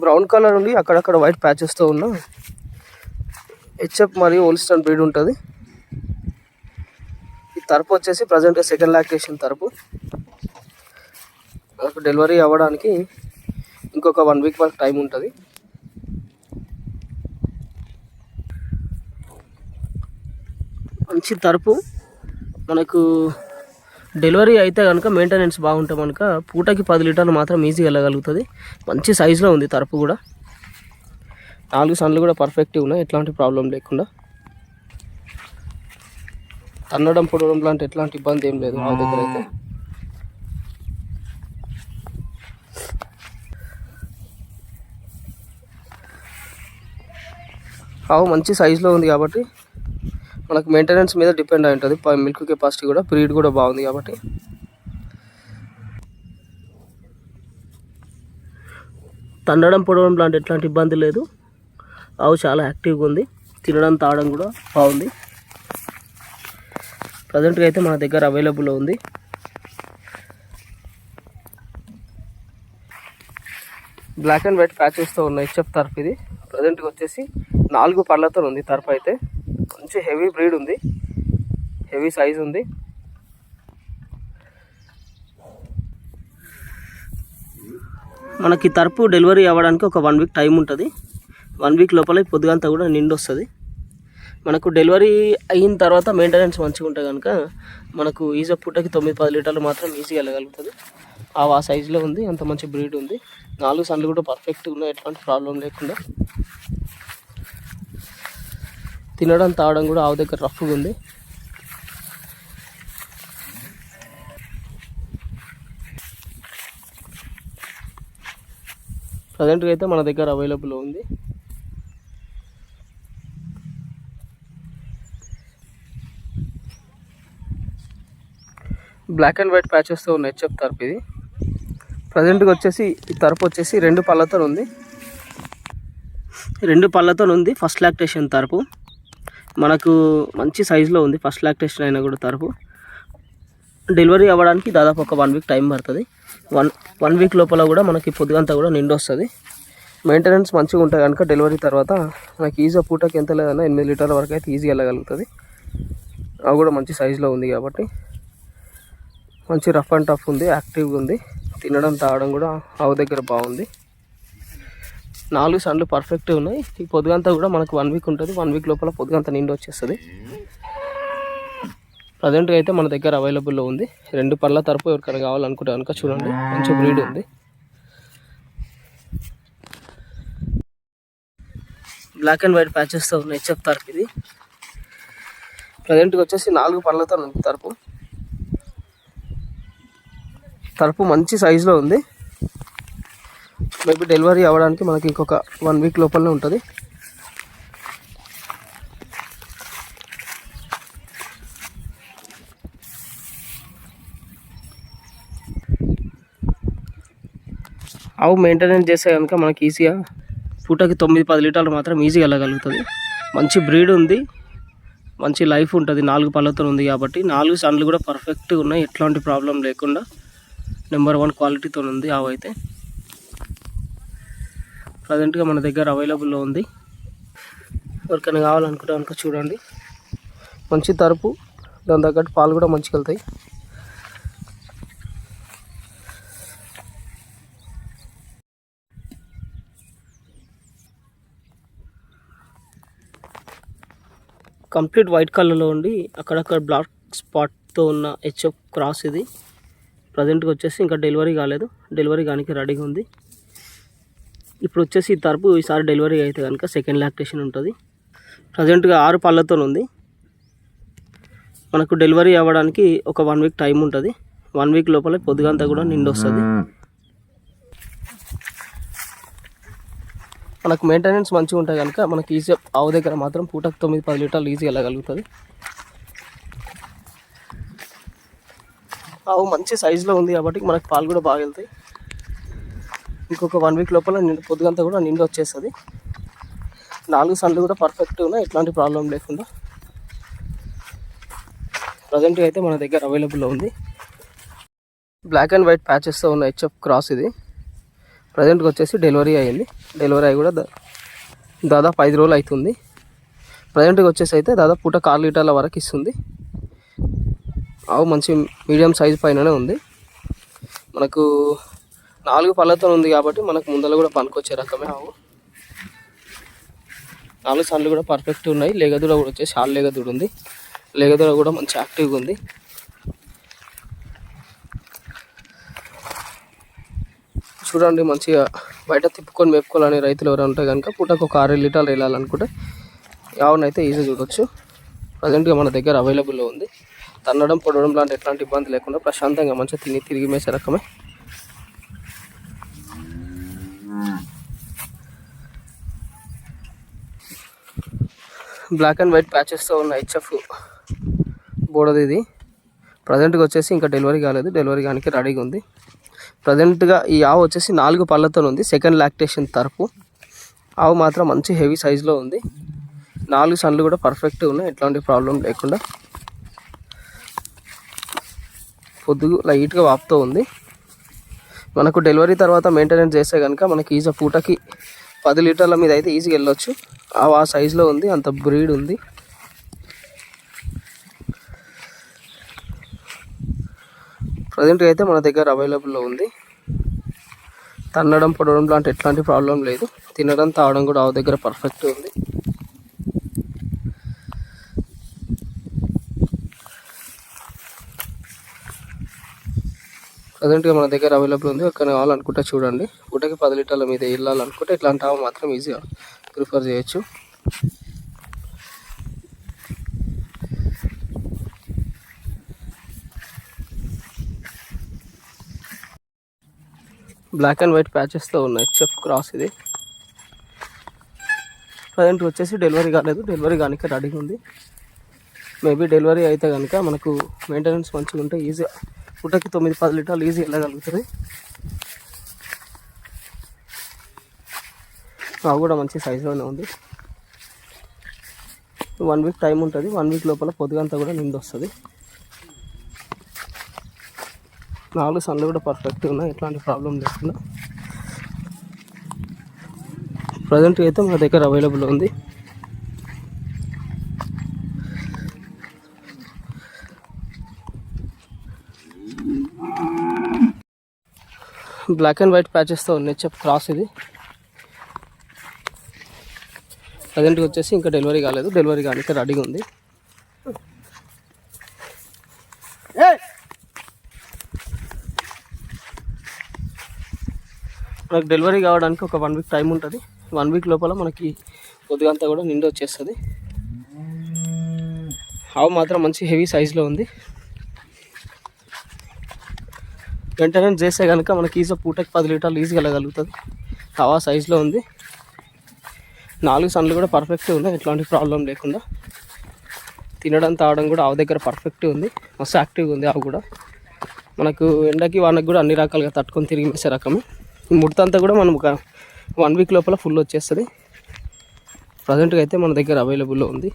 Brown colour ఉంది, అక్కడక్కడ white ప్యాచెస్తో ఉన్న హెచ్ఎఫ్ మరియు హోల్స్టన్ బ్రీడ్ ఉంటుంది. ఈ తరపు వచ్చేసి ప్రజెంట్గా సెకండ్ లాక్టేషన్ తరపు. మనకు డెలివరీ అవ్వడానికి ఇంకొక 1 వీక్ వరకు టైం ఉంటుంది. మంచి తరపు. మనకు డెలివరీ అయితే కనుక మెయింటెనెన్స్ బాగుంటే కనుక పూటకి 10 లీటర్లు మాత్రం ఈజీగా వెళ్ళగలుగుతుంది. మంచి సైజులో ఉంది తరపు కూడా. 4 సన్లు కూడా పర్ఫెక్ట్గా ఉన్నాయి, ఎట్లాంటి ప్రాబ్లం లేకుండా. తన్నడం పొడవడం లాంటి ఎట్లాంటి ఇబ్బంది ఏం లేదు మా దగ్గర అయితే. ఆవు మంచి సైజులో ఉంది కాబట్టి మనకు మెయింటెనెన్స్ మీద డిపెండ్ అయి ఉంటుంది. మిల్క్ కెపాసిటీ కూడా, బ్రీడ్ కూడా బాగుంది కాబట్టి. తన్నడం పొడవడం లాంటి ఎట్లాంటి ఇబ్బంది లేదు. ఆవు చాలా యాక్టివ్గా ఉంది, తినడం తాగడం కూడా బాగుంది. ప్రజెంట్గా అయితే మన దగ్గర అవైలబుల్లో ఉంది. బ్లాక్ అండ్ వైట్ ప్యాచెస్తో ఉన్న హెచ్ఎఫ్ తరపు ఇది. ప్రజెంట్గా వచ్చేసి 4 పళ్ళతో ఉంది తరపు అయితే. మంచి హెవీ బ్రీడ్ ఉంది, హెవీ సైజ్ ఉంది. మనకి తరపు డెలివరీ అవ్వడానికి ఒక 1 వీక్ టైం ఉంటుంది. 1 వీక్ లోపల పొద్దుగంతా కూడా నిండి వస్తుంది. మనకు డెలివరీ అయిన తర్వాత మెయింటెనెన్స్ మంచిగా ఉంటే కనుక మనకు ఈజీ పూటకి 9-10 లీటర్లు మాత్రం ఈజీగా వెళ్ళగలుగుతుంది. ఆ సైజులో ఉంది, అంత మంచి బ్రీడ్ ఉంది. 4 సన్లు కూడా పర్ఫెక్ట్గా ఉన్నాయి, ఎట్లాంటి ప్రాబ్లం లేకుండా. తినడం తాగడం కూడా ఆవు దగ్గర రఫ్గా ఉంది. ప్రజెంట్గా అయితే మన దగ్గర అవైలబుల్ ఉంది. బ్లాక్ అండ్ వైట్ ప్యాచెస్తో ఉన్న హెచ్ఎఫ్ తరపు ఇది. ప్రజెంట్గా వచ్చేసి ఈ తరపు వచ్చేసి 2 పళ్ళతో ఉంది. 2 పళ్ళతో ఉంది. ఫస్ట్ లాక్టేషన్ తరపు. మనకు మంచి సైజులో ఉంది. ఫస్ట్ లాక్టేషన్ అయినా కూడా తరపు. డెలివరీ అవ్వడానికి దాదాపు ఒక 1 వీక్ టైం పడుతుంది. 1 వీక్ లోపల కూడా మనకి పొద్దుగంతా కూడా నిండి వస్తుంది. మెయింటెనెన్స్ మంచిగా ఉంటాయి కనుక డెలివరీ తర్వాత మనకి ఈజీగా పూటకి ఎంత లేదన్నా 8 లీటర్ల వరకు అయితే ఈజీగా వెళ్ళగలుగుతుంది. అవి కూడా మంచి సైజులో ఉంది కాబట్టి మంచి రఫ్ అండ్ టఫ్ ఉంది, యాక్టివ్గా ఉంది. తినడం తాగడం కూడా ఆవు దగ్గర బాగుంది. 4 సన్లు పర్ఫెక్ట్గా ఉన్నాయి. ఈ పొద్దుగంతా కూడా మనకు 1 వీక్ ఉంటుంది. 1 వీక్ లోపల పొద్దుగంతా నిండి వచ్చేస్తుంది. ప్రజెంట్గా అయితే మన దగ్గర అవైలబుల్లో ఉంది. 2 పళ్ళ తరపు ఎవరికైనా కావాలనుకుంటే కనుక చూడండి, మంచి బ్రీడ్ ఉంది. బ్లాక్ అండ్ వైట్ ప్యాచెస్తో ఉన్న హెచ్ఎఫ్ తరపు ఇది. ప్రజెంట్గా వచ్చేసి 4 పళ్ళతో ఉంది తరపు. తరపు మంచి సైజులో ఉంది. మేబీ డెలివరీ అవ్వడానికి మనకి ఇంకొక 1 వీక్ లోపలనే ఉంటుంది. ఆవు మెయింటెనెన్స్ చేస్తే కనుక మనకి ఈజీగా పూటకి 9-10 లీటర్లు మాత్రం ఈజీగా వెళ్ళగలుగుతుంది. మంచి బ్రీడ్ ఉంది, మంచి లైఫ్ ఉంటుంది. 4 పళ్ళతో ఉంది కాబట్టి 4 సన్లు కూడా పర్ఫెక్ట్గా ఉన్నాయి, ఎట్లాంటి ప్రాబ్లం లేకుండా నెంబర్ 1 క్వాలిటీతో ఉంది ఆవు అయితే. ప్రజెంట్గా మన దగ్గర అవైలబుల్లో ఉంది. ఎవరికైనా కావాలనుకుంటే కనుక చూడండి. మంచి తరపు, దాని తగ్గట్టు పాలు కూడా మంచిగా వెళ్తాయి. కంప్లీట్ వైట్ కలర్లో ఉండి అక్కడక్కడ బ్లాక్ స్పాట్తో ఉన్న హెచ్ఎఫ్ క్రాస్ ఇది. ప్రజెంట్గా వచ్చేసి ఇంకా డెలివరీ కాలేదు, డెలివరీ కానికి రెడీగా ఉంది. ఇప్పుడు వచ్చేసి ఈ తరపు ఈసారి డెలివరీ అయితే కనుక సెకండ్ లాక్టేషన్ ఉంటుంది. ప్రజెంట్గా 6 పళ్ళతో ఉంది. మనకు డెలివరీ అవ్వడానికి ఒక 1 వీక్ టైం ఉంటుంది. 1 వీక్ లోపల పొద్దుగంతా కూడా నిండి వస్తుంది. మనకు మెయింటెనెన్స్ మంచిగా ఉంటాయి కనుక మనకి ఈజీ ఆవు దగ్గర మాత్రం పూటకు 9-10 లీటర్లు ఈజీగా వెళ్ళగలుగుతుంది. ఆవు మంచి సైజులో ఉంది కాబట్టి మనకు పాలు కూడా బాగా వెళ్తాయి. ఇంకొక 1 వీక్ లోపల పొద్దుగంతా కూడా నిండి వచ్చేస్తుంది. 4 సన్లు కూడా పర్ఫెక్ట్గా ఉన్నాయి, ఎట్లాంటి ప్రాబ్లం లేకుండా. ప్రజెంట్గా అయితే మన దగ్గర అవైలబుల్లో ఉంది. బ్లాక్ అండ్ వైట్ ప్యాచెస్తో ఉన్న హెచ్ఎఫ్ క్రాస్ ఇది. ప్రజెంట్గా వచ్చేసి డెలివరీ అయ్యింది. డెలివరీ అయ్యి కూడా దాదాపు 5 రోజులు అవుతుంది. ప్రజెంట్గా వచ్చేసి అయితే దాదాపు పూట 4 లీటర్ల వరకు ఇస్తుంది. ఆవు మంచి మీడియం సైజ్ పైననే ఉంది. మనకు 4 పళ్ళతో ఉంది కాబట్టి మనకు ముందర కూడా పనికొచ్చే రకమే ఆవు. 4 సన్లు కూడా పర్ఫెక్ట్ ఉన్నాయి. లేగదూడ కూడా వచ్చేసి హాల్ లేగదూడ ఉంది. లేగదూడ కూడా మంచి యాక్టివ్గా ఉంది. చూడండి, మంచిగా బయట తిప్పుకొని మేపుకోవాలని రైతులు ఎవరైనా ఉంటే కనుక పూటకు ఒక 6 లీటర్లు వెళ్ళాలనుకుంటే ఆవునైతే ఈజీ చూడొచ్చు. ప్రజెంట్గా మన దగ్గర అవైలబుల్లో ఉంది. తన్నడం పొడవడం లాంటి ఎట్లాంటి ఇబ్బంది లేకుండా ప్రశాంతంగా మంచిగా తిరిగి మేసే రకమే. బ్లాక్ అండ్ వైట్ ప్యాచెస్తో ఉన్న హెచ్ఎఫ్ బోడది ఇది. ప్రజెంట్గా వచ్చేసి ఇంకా డెలివరీ కాలేదు. డెలివరీ కానీ రెడీగా ఉంది. ప్రజెంట్గా ఈ ఆవు వచ్చేసి 4 పళ్ళతో ఉంది. సెకండ్ లాక్టేషన్ తరపు ఆవు మాత్రం మంచి హెవీ సైజులో ఉంది. 4 సన్లు కూడా పర్ఫెక్ట్గా ఉన్నాయి, ఎట్లాంటి ప్రాబ్లం లేకుండా. పొద్దుగు లైట్గా వాపుతూ ఉంది. మనకు డెలివరీ తర్వాత మెయింటెనెన్స్ చేస్తే కనుక మనకి ఈజీ పూటకి 10 లీటర్ల మీద అయితే ఈజీగా వెళ్ళొచ్చు. ఆవు ఆ సైజులో ఉంది, అంత బ్రీడ్ ఉంది. ప్రజెంట్గా అయితే మన దగ్గర అవైలబుల్లో ఉంది. తన్నడం పొడవడం లాంటి ఎట్లాంటి ప్రాబ్లం లేదు. తినడం తాగడం కూడా ఆవు దగ్గర పర్ఫెక్ట్ ఉంది. ప్రజెంట్గా మన దగ్గర అవైలబుల్ ఉంది. ఎక్కడ కావాలనుకుంటే చూడండి. పూటకి 10 లీటర్ల మీద వెళ్ళాలనుకుంటే ఇట్లాంటి ఆవు మాత్రం ఈజీగా ప్రిఫర్ చేయొచ్చు. బ్లాక్ అండ్ వైట్ ప్యాచెస్తో ఉన్న హెచ్ఎఫ్ క్రాస్ ఇది. ప్రజెంట్ వచ్చేసి డెలివరీ కాలేదు. డెలివరీ కానీ రెడీగా ఉంది. మేబీ డెలివరీ అయితే కనుక మనకు మెయింటెనెన్స్ మంచిగా ఉంటే ఈజీగా పూటకి 9-10 లీటర్లు ఈజీ వెళ్ళగలుగుతుంది. ఆవు కూడా మంచి సైజులోనే ఉంది. 1 వీక్ టైం ఉంటుంది. 1 వీక్ లోపల పొద్దుగంతా కూడా నిండి వస్తుంది. 4 సన్లు కూడా పర్ఫెక్ట్గా ఉన్నాయి, ఎట్లాంటి ప్రాబ్లం లేకుండా. ప్రజెంట్ అయితే మన దగ్గర అవైలబుల్ ఉంది. బ్లాక్ అండ్ వైట్ ప్యాచెస్తో ఉన్న హెచ్ఎఫ్ క్రాస్ ఇది. ప్రజెంట్గా వచ్చేసి ఇంకా డెలివరీ కాలేదు. డెలివరీ కానీ రెడీగా ఉంది. మనకు డెలివరీ కావడానికి ఒక 1 వీక్ టైం ఉంటుంది. 1 వీక్ లోపల మనకి పొద్దుగంతా కూడా నిండి వచ్చేస్తుంది. ఆవు మాత్రం మంచి హెవీ సైజులో ఉంది. మెయింటెనెన్స్ చేస్తే కనుక మనకి ఈజీ పూటకి 10 లీటర్లు ఈజీగా వెళ్ళగలుగుతుంది. ఆవు సైజులో ఉంది. 4 సన్లు కూడా పర్ఫెక్ట్గా ఉన్నాయి, ఎట్లాంటి ప్రాబ్లం లేకుండా. తినడం తాగడం కూడా ఆవు దగ్గర పర్ఫెక్ట్గా ఉంది. మస్తు యాక్టివ్గా ఉంది ఆవు కూడా. మనకు ఎండకి వానకి కూడా అన్ని రకాలుగా తట్టుకొని తిరిగి మేసే రకమే. ముడతంతా కూడా మనం ఒక 1 వీక్ లోపల ఫుల్ వచ్చేస్తుంది. ప్రజెంట్గా అయితే మన దగ్గర అవైలబుల్లో ఉంది.